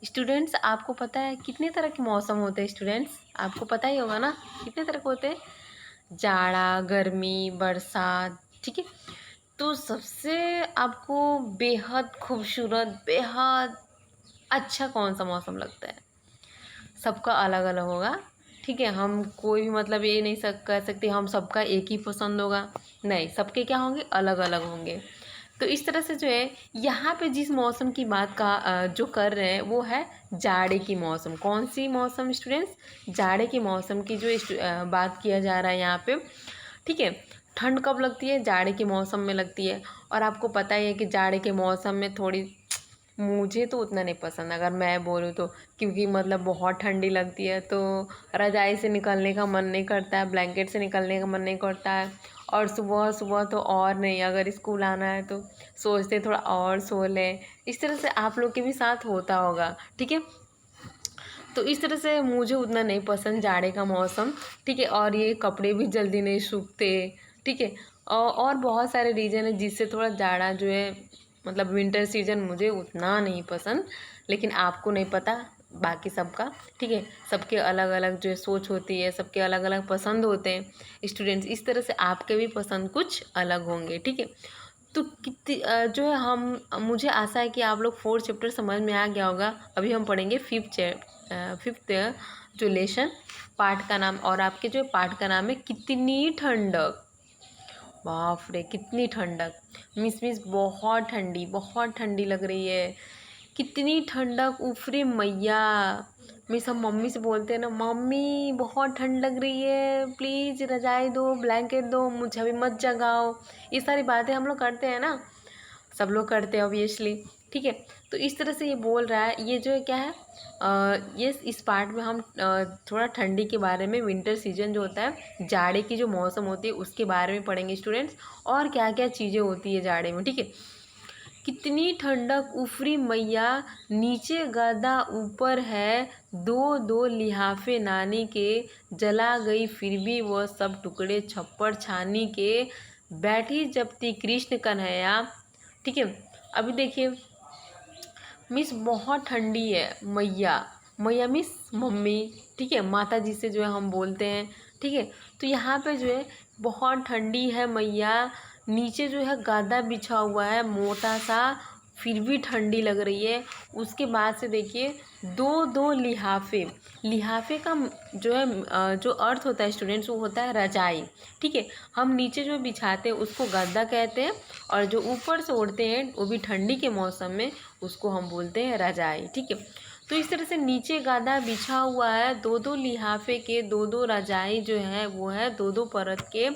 Students आपको पता है कितने तरह के मौसम होते हैं? स्टूडेंट्स आपको पता ही होगा ना कितने तरह के होते हैं? जाड़ा, गर्मी, बरसात, ठीक है। तो सबसे आपको बेहद खूबसूरत, बेहद अच्छा कौन सा मौसम लगता है? सबका अलग अलग होगा, ठीक है। हम कोई भी मतलब ये नहीं कह सकते हम सबका एक ही पसंद होगा, नहीं, सबके क्या होंगे, अलग अलग होंगे। तो इस तरह से जो है यहाँ पे जिस मौसम की बात का जो कर रहे हैं वो है जाड़े की मौसम। कौन सी मौसम स्टूडेंट्स? जाड़े के मौसम की जो बात किया जा रहा है यहाँ पे, ठीक है। ठंड कब लगती है? जाड़े के मौसम में लगती है। और आपको पता ही है कि जाड़े के मौसम में थोड़ी, मुझे तो उतना नहीं पसंद अगर मैं बोलूँ तो, क्योंकि मतलब बहुत ठंडी लगती है तो रज़ाई से निकलने का मन नहीं करता है, ब्लैंकेट से निकलने का मन नहीं करता है। और सुबह सुबह तो और नहीं, अगर स्कूल आना है तो सोचते थोड़ा और सो लें। इस तरह से आप लोग के भी साथ होता होगा, ठीक है। तो इस तरह से मुझे उतना नहीं पसंद जाड़े का मौसम, ठीक है। और ये कपड़े भी जल्दी नहीं सूखते, ठीक है। और बहुत सारे रीज़न है जिससे थोड़ा जाड़ा जो है, मतलब विंटर सीजन मुझे उतना नहीं पसंद। लेकिन आपको नहीं पता बाकी सबका, ठीक है। सबके अलग अलग जो है सोच होती है, सबके अलग अलग पसंद होते हैं स्टूडेंट्स। इस तरह से आपके भी पसंद कुछ अलग होंगे, ठीक है। तो कितनी जो है हम, मुझे आशा है कि आप लोग 4th चैप्टर समझ में आ गया होगा। अभी हम पढ़ेंगे 5th जो लेसन पाठ का नाम, और आपके जो पाठ का नाम है कितनी ठंडक। बाप रे कितनी ठंडक, मिस बहुत ठंडी लग रही है। कितनी ठंडक, उफरे मैया। मिस हम मम्मी से बोलते हैं ना, मम्मी बहुत ठंड लग रही है, प्लीज़ रजाई दो, ब्लैंकेट दो, मुझे अभी मत जगाओ। ये सारी बातें हम लोग करते हैं ना, सब लोग करते हैं ऑब्वियसली, ठीक है। तो इस तरह से ये बोल रहा है, ये जो है क्या है, ये इस पार्ट में हम थोड़ा ठंडी के बारे में, विंटर सीजन जो होता है, जाड़े की जो मौसम होती है उसके बारे में पढ़ेंगे स्टूडेंट्स। और क्या क्या चीज़ें होती है जाड़े में, ठीक है। कितनी ठंडक उफरी मैया, नीचे गदा ऊपर है, दो दो लिहाफे नानी के, जला गई फिर भी वह सब टुकड़े छप्पड़ छानी के, बैठी जपती कृष्ण कन्हैया, ठीक है। अभी देखिए, मिस बहुत ठंडी है मैया, मैया मिस मम्मी, ठीक है, माता जी से जो है हम बोलते हैं, ठीक है। तो यहाँ पे जो है बहुत ठंडी है मैया, नीचे जो है गदा बिछा हुआ है मोटा सा, फिर भी ठंडी लग रही है। उसके बाद से देखिए, दो दो लिहाफे, लिहाफे का जो है जो अर्थ होता है स्टूडेंट्स, वो होता है रजाई, ठीक है। हम नीचे जो बिछाते हैं उसको गद्दा कहते हैं, और जो ऊपर से ओढ़ते हैं वो भी ठंडी के मौसम में, उसको हम बोलते हैं रजाई, ठीक है। तो इस तरह से नीचे गदा बिछा हुआ है, दो दो लिहाफे के, दो दो रजाई जो है वो है दो दो परत के,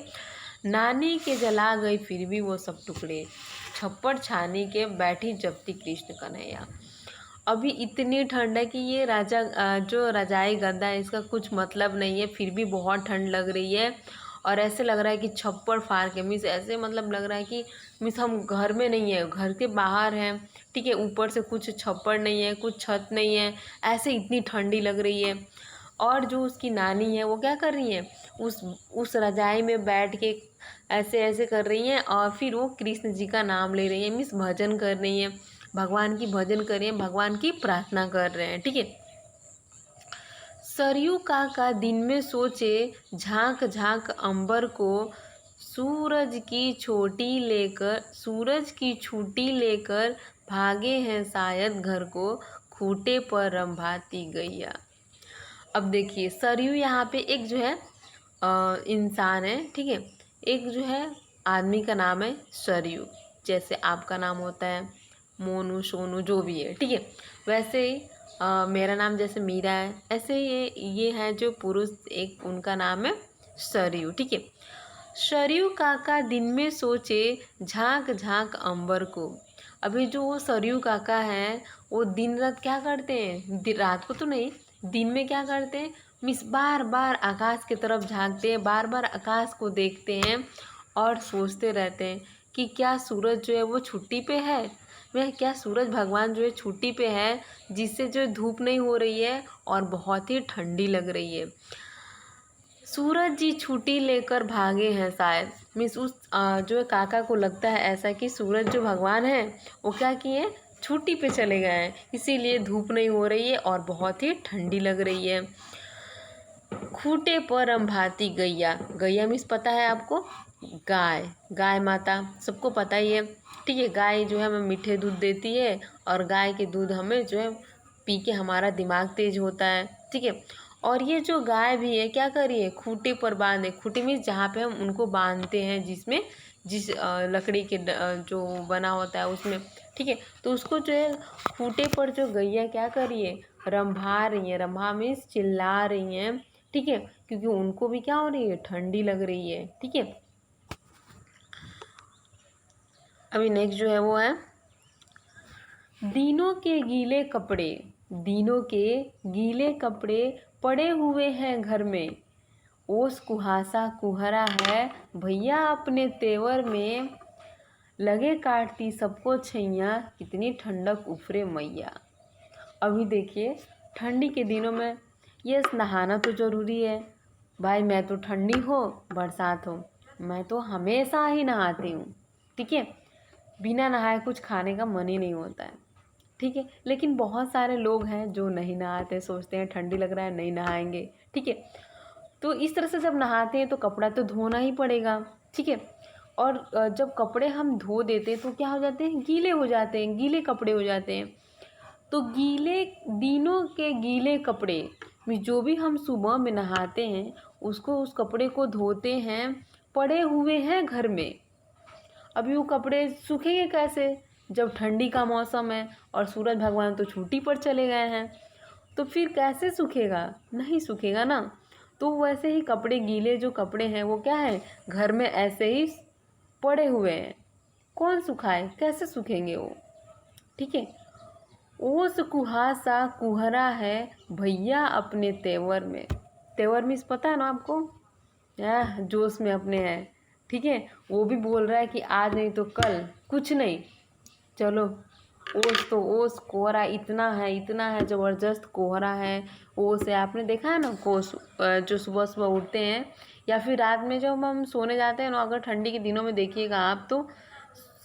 नानी के जला गई फिर भी वो सब टुकड़े, छप्पड़ छानी के, बैठी जपती कृष्ण कन्हैया। अभी इतनी ठंड है कि ये जो रजाई गद्दा है इसका कुछ मतलब नहीं है, फिर भी बहुत ठंड लग रही है। और ऐसे लग रहा है कि छप्पड़ फाड़ के, मीन्स ऐसे मतलब लग रहा है कि मीन्स हम घर में नहीं है, घर के बाहर हैं, ठीक है। ऊपर से कुछ छप्पड़ नहीं है, कुछ छत नहीं है, ऐसे इतनी ठंडी लग रही है। और जो उसकी नानी है वो क्या कर रही है, उस रजाई में बैठ के ऐसे ऐसे कर रही हैं, और फिर वो कृष्ण जी का नाम ले रही है, मीन्स भजन कर रही हैं, भगवान की भजन कर रही हैं, भगवान की प्रार्थना कर रहे हैं, ठीक है। सरयू काका दिन में सोचे, झांक झांक अंबर को, सूरज की छुट्टी लेकर भागे हैं शायद घर को, खूटे पर रंभाती गैया। अब देखिए, सरयू यहाँ पे एक जो है इंसान है, ठीक है। एक जो है आदमी का नाम है सरयू, जैसे आपका नाम होता है मोनू, सोनू, जो भी है, ठीक है। वैसे ही मेरा नाम जैसे मीरा है, ऐसे ये है जो पुरुष, एक उनका नाम है सरयू, ठीक है। सरयू काका दिन में सोचे, झांक झांक अंबर को। अभी जो वो सरयू काका हैं वो दिन रात क्या करते हैं, रात को तो नहीं, दिन में क्या करते हैं, मिस बार बार आकाश की तरफ झांकते हैं, बार बार आकाश को देखते हैं, और सोचते रहते हैं कि क्या सूरज जो है वो छुट्टी पे है, वह क्या सूरज भगवान जो है छुट्टी पे है, जिससे जो धूप नहीं हो रही है और बहुत ही ठंडी लग रही है। सूरज जी छुट्टी लेकर भागे हैं शायद, मीन्स उस जो है काका को लगता है ऐसा कि सूरज जो भगवान है वो क्या किए, छुट्टी पे चले गए हैं, इसीलिए धूप नहीं हो रही है और बहुत ही ठंडी लग रही है। खूंटे पर रंभाती गैया, गैया मीन्स पता है आपको, गाय, गाय माता सबको पता ही है। ठीक है, गाय जो है हमें मीठे दूध देती है और गाय के दूध हमें जो है पी के हमारा दिमाग तेज होता है। ठीक है, और ये जो गाय भी है क्या कर रही है, खूंटे पर बांधे, खूंटे मीन्स जहाँ पे हम उनको बांधते हैं, जिसमें जिस लकड़ी के जो बना होता है उसमें। ठीक है, तो उसको जो है खूंटे पर जो गैया क्या कर रही है, रंभा रही है, रंभा मीन्स चिल्ला रही हैं। ठीक है, क्योंकि उनको भी क्या हो रही है, ठंडी लग रही है। ठीक है, अभी नेक्स्ट जो है वो है, दीनों के गीले कपड़े, दीनों के गीले कपड़े पड़े हुए हैं घर में, ओस कुहासा कुहरा है भैया अपने तेवर में, लगे काटती सबको छैया, कितनी ठंडक उफरे मैया। अभी देखिए, ठंडी के दिनों में यस नहाना तो ज़रूरी है भाई, मैं तो ठंडी हो बरसात हो मैं तो हमेशा ही नहाती हूँ। ठीक है, बिना नहाए कुछ खाने का मन ही नहीं होता है। ठीक है, लेकिन बहुत सारे लोग हैं जो नहीं नहाते, सोचते हैं ठंडी लग रहा है नहीं नहाएंगे। ठीक है, तो इस तरह से जब नहाते हैं तो कपड़ा तो धोना ही पड़ेगा। ठीक है, और जब कपड़े हम धो देते हैं तो क्या हो जाते हैं, गीले हो जाते हैं, गीले कपड़े हो जाते हैं। तो गीले, दिनों के गीले कपड़े में जो भी हम सुबह में नहाते हैं उसको, उस कपड़े को धोते हैं, पड़े हुए हैं घर में। अभी वो कपड़े सूखेंगे कैसे, जब ठंडी का मौसम है और सूरज भगवान तो छुट्टी पर चले गए हैं, तो फिर कैसे सूखेगा, नहीं सूखेगा ना। तो वैसे ही कपड़े, गीले जो कपड़े हैं वो क्या है, घर में ऐसे ही पड़े हुए हैं, कौन सुखाए, कैसे सूखेंगे वो। ठीक है, ओस कुहासा कुहरा है भैया अपने तेवर में, तेवर मीन्स पता है ना आपको, जोश में अपने हैं। ठीक है, वो भी बोल रहा है कि आज नहीं तो कल कुछ नहीं, चलो। ओस तो ओस, कोहरा इतना है, इतना है, ज़बरदस्त कोहरा है। ओस है, आपने देखा है ना कोस, जो सुबह सुबह उठते हैं या फिर रात में जब हम सोने जाते हैं ना, अगर ठंडी के दिनों में देखिएगा आप, तो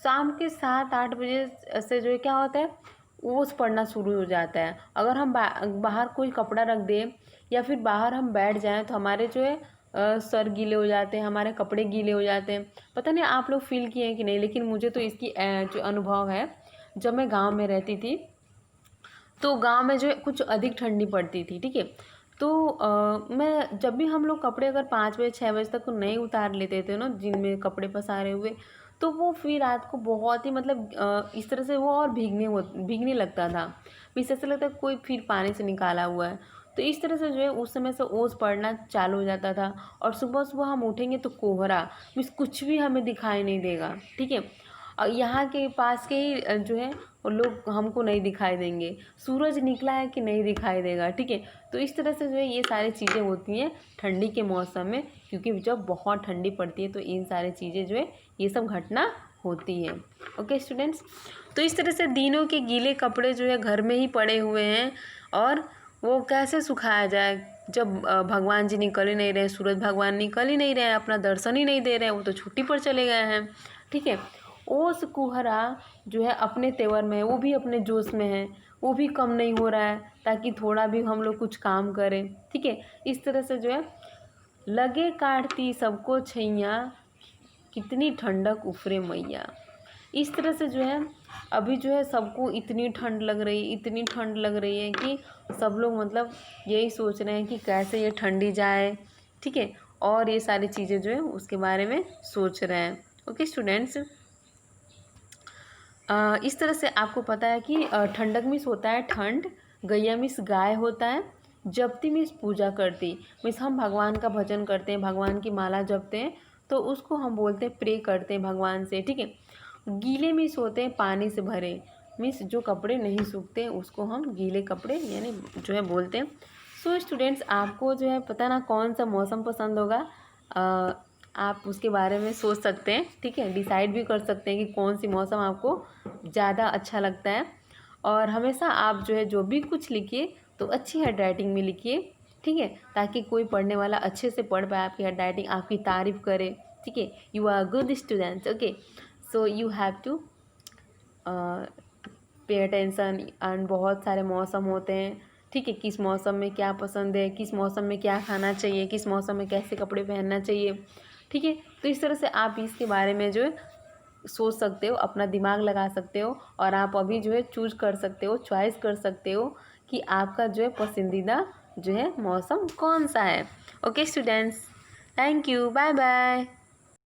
शाम के 7-8 बजे से जो है क्या होता है, ओस पड़ना शुरू हो जाता है। अगर हम बाहर कोई कपड़ा रख दें या फिर बाहर हम बैठ जाएं तो हमारे जो है सर गीले हो जाते हैं, हमारे कपड़े गीले हो जाते हैं। पता नहीं आप लोग फील किए हैं कि नहीं, लेकिन मुझे तो इसकी जो अनुभव है, जब मैं गांव में रहती थी तो गांव में जो है कुछ अधिक ठंडी पड़ती थी। ठीक है, तो मैं जब भी हम लोग कपड़े अगर 5 बजे 6 बजे तक नहीं उतार लेते थे ना, जिनमें कपड़े पसारे हुए, तो वो फिर रात को बहुत ही मतलब इस तरह से वो और भीगने लगता था। फिर ऐसा लगता कोई फिर पानी से निकाला हुआ है। तो इस तरह से जो है उस समय से ओस पड़ना चालू हो जाता था। और सुबह सुबह हम उठेंगे तो कोहरा मीन्स कुछ भी हमें दिखाई नहीं देगा। ठीक है, यहाँ के पास के ही जो है वो लोग हमको नहीं दिखाई देंगे, सूरज निकला है कि नहीं दिखाई देगा। ठीक है, तो इस तरह से जो है ये सारी चीज़ें होती हैं ठंडी के मौसम में, क्योंकि जब बहुत ठंडी पड़ती है तो इन सारी चीज़ें जो है ये सब घटना होती है। ओके स्टूडेंट्स, तो इस तरह से दिनों के गीले कपड़े जो है घर में ही पड़े हुए हैं, और वो कैसे सुखाया जाए जब भगवान जी निकल ही नहीं रहे, सूरज भगवान निकल ही नहीं रहे, अपना दर्शन ही नहीं दे रहे हैं, वो तो छुट्टी पर चले गए हैं। ठीक है, ओस कुहरा जो है अपने तेवर में है, वो भी अपने जोश में है, वो भी कम नहीं हो रहा है ताकि थोड़ा भी हम लोग कुछ काम करें। ठीक है, इस तरह से जो है लगे काटती सबको छैया, कितनी ठंडक उफरे मैया। इस तरह से जो है अभी जो है सबको इतनी ठंड लग रही, इतनी ठंड लग रही है कि सब लोग मतलब यही सोच रहे हैं कि कैसे ये ठंडी जाए। ठीक है, और ये सारी चीज़ें जो है उसके बारे में सोच रहे हैं। ओके स्टूडेंट्स, इस तरह से आपको पता है कि ठंडक मीन्स होता है ठंड, गैया मीन्स गाय होता है, जपती मीन्स पूजा करती, मीन्स हम भगवान का भजन करते हैं, भगवान की माला जपते हैं, तो उसको हम बोलते हैं प्रे करते हैं भगवान से। ठीक है, गीले मीन्स होते हैं पानी से भरे, मीन्स जो कपड़े नहीं सूखते उसको हम गीले कपड़े यानी जो है बोलते हैं। सो स्टूडेंट्स, आपको जो है पता ना कौन सा मौसम पसंद होगा, आप उसके बारे में सोच सकते हैं। ठीक है, डिसाइड भी कर सकते हैं कि कौन सी मौसम आपको ज़्यादा अच्छा लगता है। और हमेशा आप जो है जो भी कुछ लिखिए तो अच्छी हैंड राइटिंग में लिखिए। ठीक है, ताकि कोई पढ़ने वाला अच्छे से पढ़ पाए, आपकी हैंड राइटिंग आपकी तारीफ़ करे। ठीक है, you are good students. Okay, so you have to pay attention. And बहुत सारे मौसम होते हैं, ठीक है, किस मौसम में क्या पसंद है, किस मौसम में क्या खाना चाहिए, किस मौसम में कैसे कपड़े पहनना चाहिए, ठीक है। तो इस तरह से आप इसके बारे में जो है सोच सकते हो, अपना दिमाग लगा सकते हो और आप अभी जो है चूज कर सकते हो, चॉइस कर सकते हो कि आपका जो है पसंदीदा जो है मौसम कौन सा है। Okay students, thank you, bye bye.